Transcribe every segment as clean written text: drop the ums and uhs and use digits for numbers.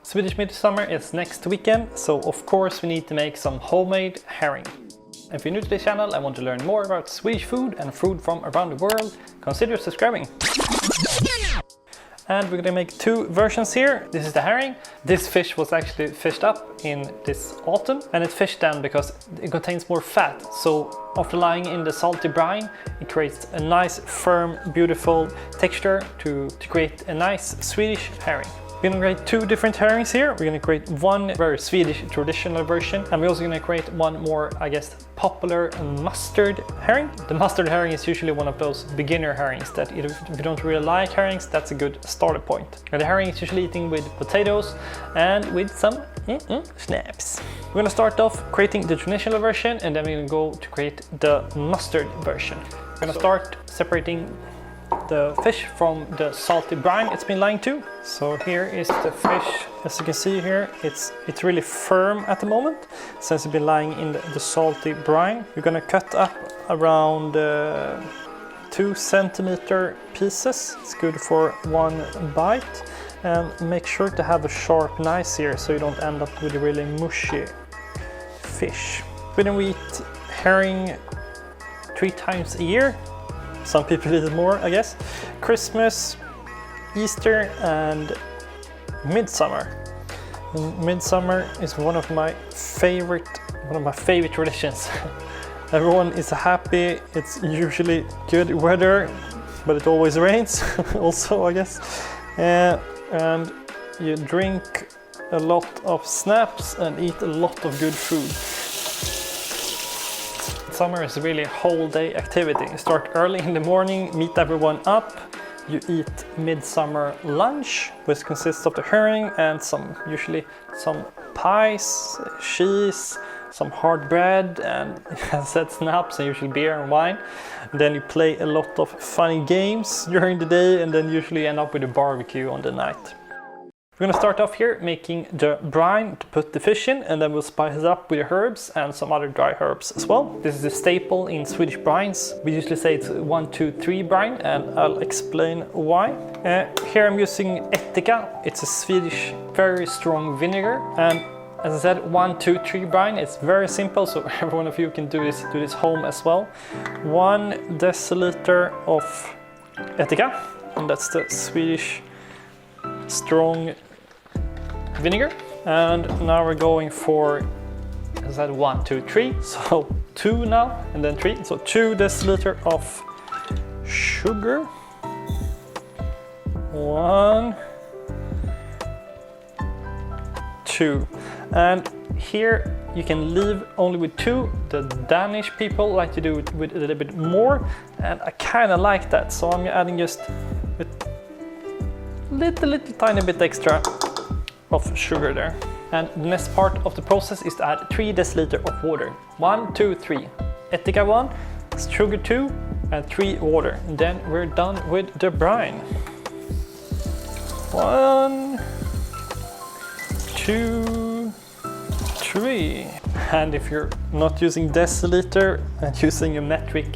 Swedish Midsummer is next weekend, so of course we need to make some homemade herring. If you're new to the channel and want to learn more about Swedish food and food from around the world, consider subscribing. And we're gonna make two versions here. This is the herring. This fish was actually fished up in this autumn, and it's fished down because it contains more fat. So after lying in the salty brine, it creates a nice, firm, beautiful texture to create a nice Swedish herring. We're gonna create two different herrings here. We're gonna create one very Swedish traditional version, and we're also gonna create one more, I guess, popular mustard herring. The mustard herring is usually one of those beginner herrings that if you don't really like herrings, that's a good starter point. And the herring is usually eaten with potatoes and with some snaps. We're gonna start off creating the traditional version, and then we're gonna go to create the mustard version. We're gonna start separating the fish from the salty brine it's been lying to. So here is the fish. As you can see here, it's really firm at the moment since it's been lying in the salty brine. We're gonna cut up around 2 centimeter pieces. It's good for one bite, and make sure to have a sharp knife here so you don't end up with a really mushy fish. We eat herring 3 times a year. Some people eat it more, I guess. Christmas, Easter, and Midsummer. And Midsummer is one of my favorite traditions. Everyone is happy. It's usually good weather, but it always rains also, I guess. And you drink a lot of snaps and eat a lot of good food. Summer is really a whole day activity. You start early in the morning, meet everyone up, you eat midsummer lunch, which consists of the herring and usually some pies, cheese, some hard bread, and said snaps and usually beer and wine. And then you play a lot of funny games during the day, and then usually end up with a barbecue on the night. We're gonna start off here making the brine to put the fish in, and then we'll spice it up with the herbs and some other dry herbs as well. This is a staple in Swedish brines. We usually say it's 1, 2, 3 brine, and I'll explain why. Here I'm using ättika. It's a Swedish very strong vinegar, and as I said, 1, 2, 3 brine. It's very simple, so every one of you can do this home as well. 1 deciliter of ättika, and that's the Swedish strong vinegar. And now we're going for, as I said, 1, 2, 3. So 2 now, and then 3. So 2 deciliter of sugar. 1, 2. And here you can leave only with 2. The Danish people like to do it with a little bit more, and I kind of like that. So I'm adding just a little tiny bit extra of sugar there. And the next part of the process is to add 3 deciliter of water. 1, 2, 3. Ättika 1, sugar 2, and 3 water. And then we're done with the brine. 1, 2, 3. And if you're not using deciliter and using a metric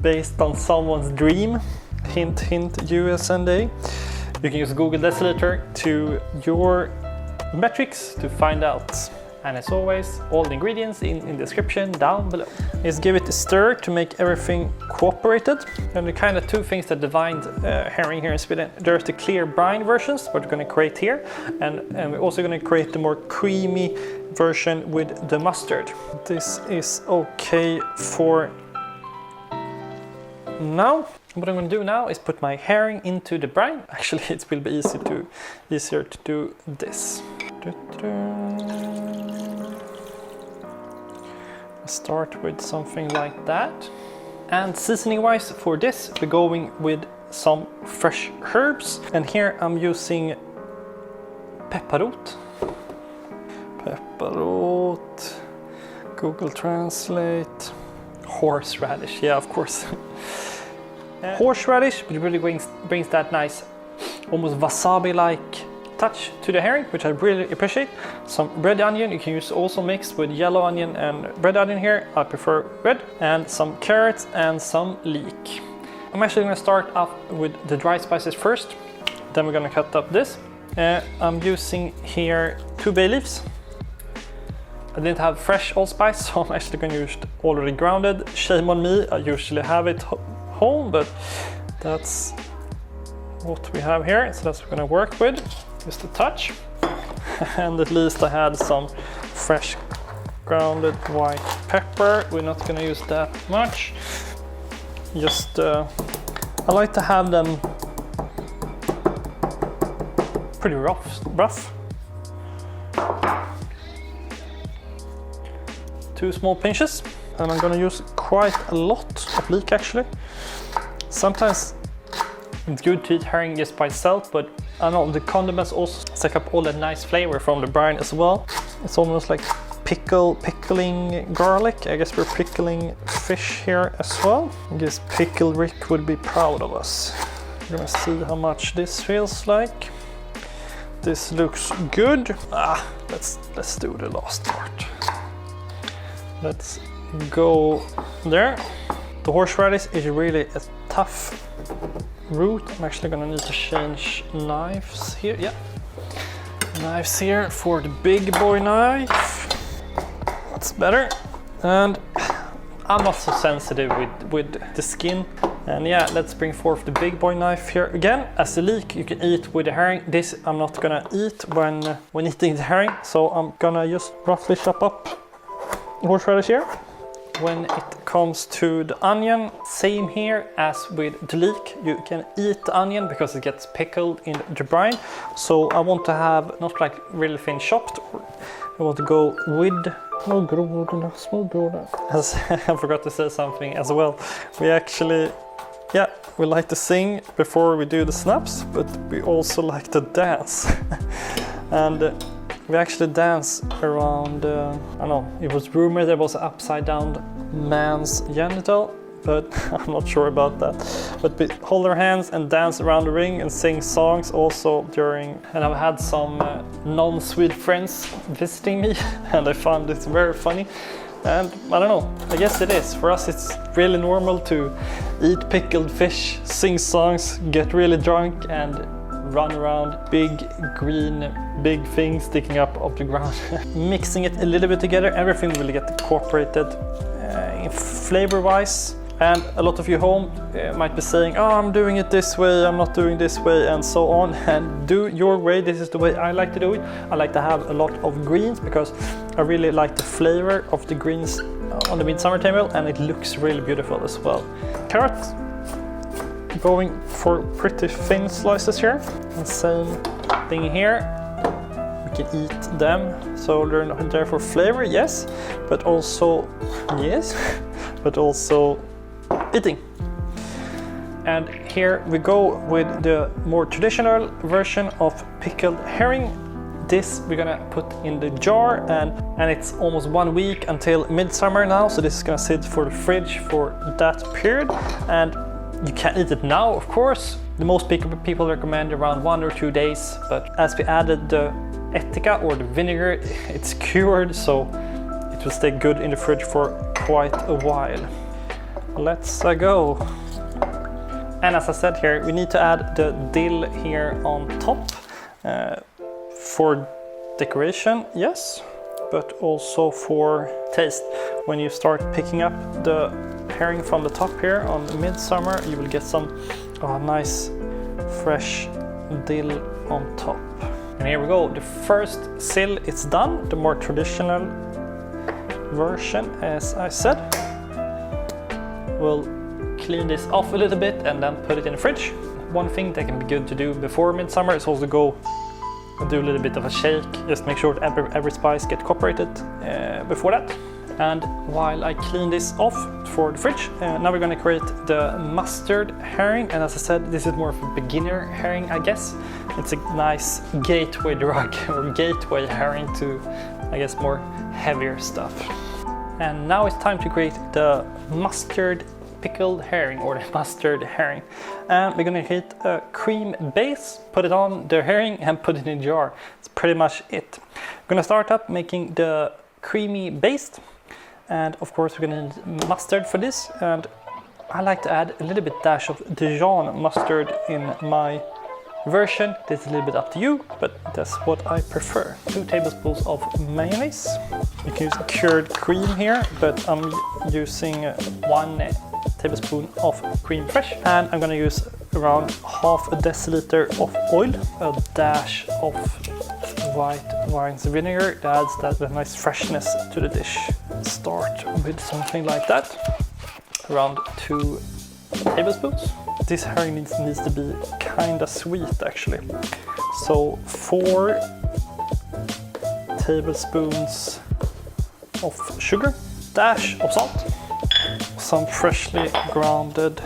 based on someone's dream, hint, hint, USA, you can use Google Deciliter to your metrics to find out. And as always, all the ingredients in the description down below. Let's give it a stir to make everything cooperated. And the kind of 2 things that divide herring here in Sweden. There's the clear brine versions, what we're going to create here. And we're also going to create the more creamy version with the mustard. This is okay for now. What I'm going to do now is put my herring into the brine. Actually, it will be easier to do this. Start with something like that. And seasoning wise for this, we're going with some fresh herbs. And here I'm using pepperrot. Pepperrot. Google Translate. Horseradish, yeah, of course. Horseradish, which really brings that nice, almost wasabi-like touch to the herring, which I really appreciate. Some red onion, you can use also mixed with yellow onion and red onion here. I prefer red. And some carrots and some leek. I'm actually going to start off with the dry spices first. Then we're going to cut up this. I'm using here 2 bay leaves. I didn't have fresh allspice, so I'm actually going to use already grounded. Shame on me, I usually have it home, but that's what we have here, so that's what we're going to work with, just a touch. And at least I had some fresh grounded white pepper. We're not going to use that much. Just, I like to have them pretty rough. 2 small pinches, and I'm going to use quite a lot of leek actually. Sometimes it's good to eat herring just by itself, but I know the condiments also suck up all that nice flavor from the brine as well. It's almost like pickling garlic. I guess we're pickling fish here as well. I guess Pickle Rick would be proud of us. We're gonna see how much this feels like. This looks good. Let's do the last part. Let's go there. The horseradish is really a tough root. I'm actually gonna need to change knives here. Yeah, knives here for the big boy knife. That's better. And I'm not so sensitive with the skin. And yeah, let's bring forth the big boy knife here again. As the leek you can eat with the herring. This I'm not gonna eat when eating the herring. So I'm gonna just roughly chop up horseradish here. When it comes to the onion, same here as with the leek. You can eat the onion because it gets pickled in the brine. So I want to have not like really thin chopped. I want to go with as I forgot to say something as well. We actually, we like to sing before we do the snaps, but we also like to dance. And we actually dance around, I don't know, it was rumored there was an upside down man's genital, but I'm not sure about that. But we hold our hands and dance around the ring and sing songs also during, and I've had some non-Swede friends visiting me and I found it very funny. And I don't know, I guess it is. For us it's really normal to eat pickled fish, sing songs, get really drunk and run around big big things sticking up off the ground. Mixing it a little bit together, everything will get incorporated flavor wise. And a lot of you home might be saying, oh, I'm doing it this way, I'm not doing this way, and so on. And do your way, this is the way I like to do it. I like to have a lot of greens because I really like the flavor of the greens on the midsummer table, and it looks really beautiful as well. Carrots, going for pretty thin slices here. And same thing here. We can eat them, so they're not there for flavor, yes, but also eating. And here we go with the more traditional version of pickled herring. This we're gonna put in the jar, and it's almost 1 week until midsummer now, so this is gonna sit for the fridge for that period. And you can eat it now, of course. The most people recommend around 1 or 2 days, but as we added the ättika or the vinegar, it's cured, so it will stay good in the fridge for quite a while. Let's go. And as I said here, we need to add the dill here on top for decoration, yes, but also for taste. When you start picking up the herring from the top here on midsummer, you will get some nice fresh dill on top. And here we go, the first sill is done, the more traditional version, as I said. We'll clean this off a little bit and then put it in the fridge. One thing that can be good to do before midsummer is also go and do a little bit of a shake, just make sure that every spice gets incorporated before that. And while I clean this off for the fridge, now we're going to create the mustard herring. And as I said, this is more of a beginner herring, I guess. It's a nice gateway drug or gateway herring to, I guess, more heavier stuff. And now it's time to create the mustard pickled herring, or the mustard herring. And we're gonna hit a cream base, put it on the herring and put it in a jar. It's pretty much it. We're gonna start up making the creamy base. And of course we're gonna need mustard for this. And I like to add a little bit dash of Dijon mustard in my version. This is a little bit up to you, but that's what I prefer. 2 tablespoons of mayonnaise. You can use cured cream here, but I'm using 1 tablespoon of cream fraiche, and I'm gonna use around half a deciliter of oil, a dash of white wine's vinegar that adds that nice freshness to the dish. Start with something like that, around 2 tablespoons. This herring needs to be kinda sweet actually. So 4 tablespoons of sugar, dash of salt, some freshly grounded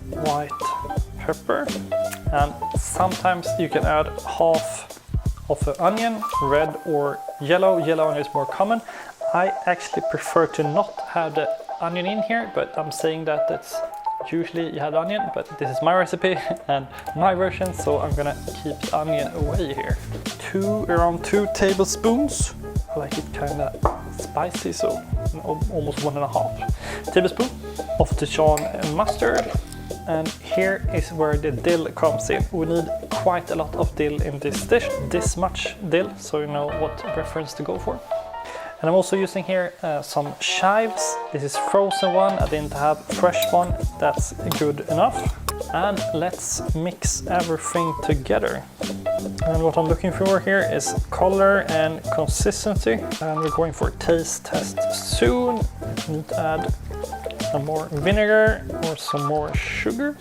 white pepper, and sometimes you can add half of an onion, red or yellow. Yellow onion is more common. I actually prefer to not have the onion in here, but I'm saying that that's usually you have onion, but this is my recipe and my version, so I'm gonna keep the onion away here. Around 2 tablespoons. I like it kind of spicy, so almost 1.5 tablespoon of Dijon mustard. And here is where the dill comes in. We need quite a lot of dill in this dish, this much dill, so you know what reference to go for. And I'm also using here some chives. This is frozen one, I didn't have fresh one, that's good enough. And let's mix everything together. And what I'm looking for here is color and consistency. And we're going for a taste test soon. We need to add some more vinegar or some more sugar.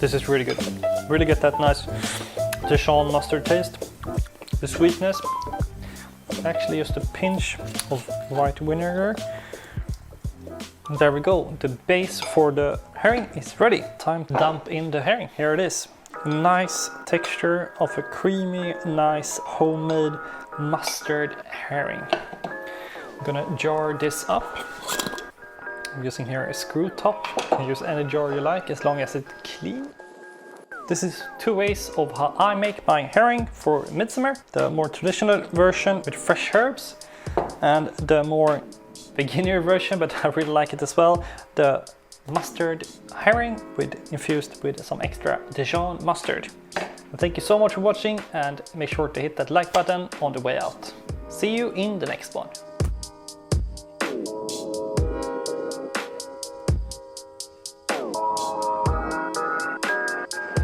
This is really good. Really get that nice Dijon mustard taste. The sweetness. Actually just a pinch of white vinegar. There we go. The base for the herring is ready. Time to dump in the herring. Here it is. Nice texture of a creamy, nice homemade mustard herring. I'm gonna jar this up. I'm using here a screw top. You can use any jar you like as long as it's clean. This is 2 ways of how I make my herring for Midsummer. The more traditional version with fresh herbs, and the more beginner version, but I really like it as well, the mustard herring infused with some extra Dijon mustard. And thank you so much for watching, and make sure to hit that like button on the way out. See you in the next one.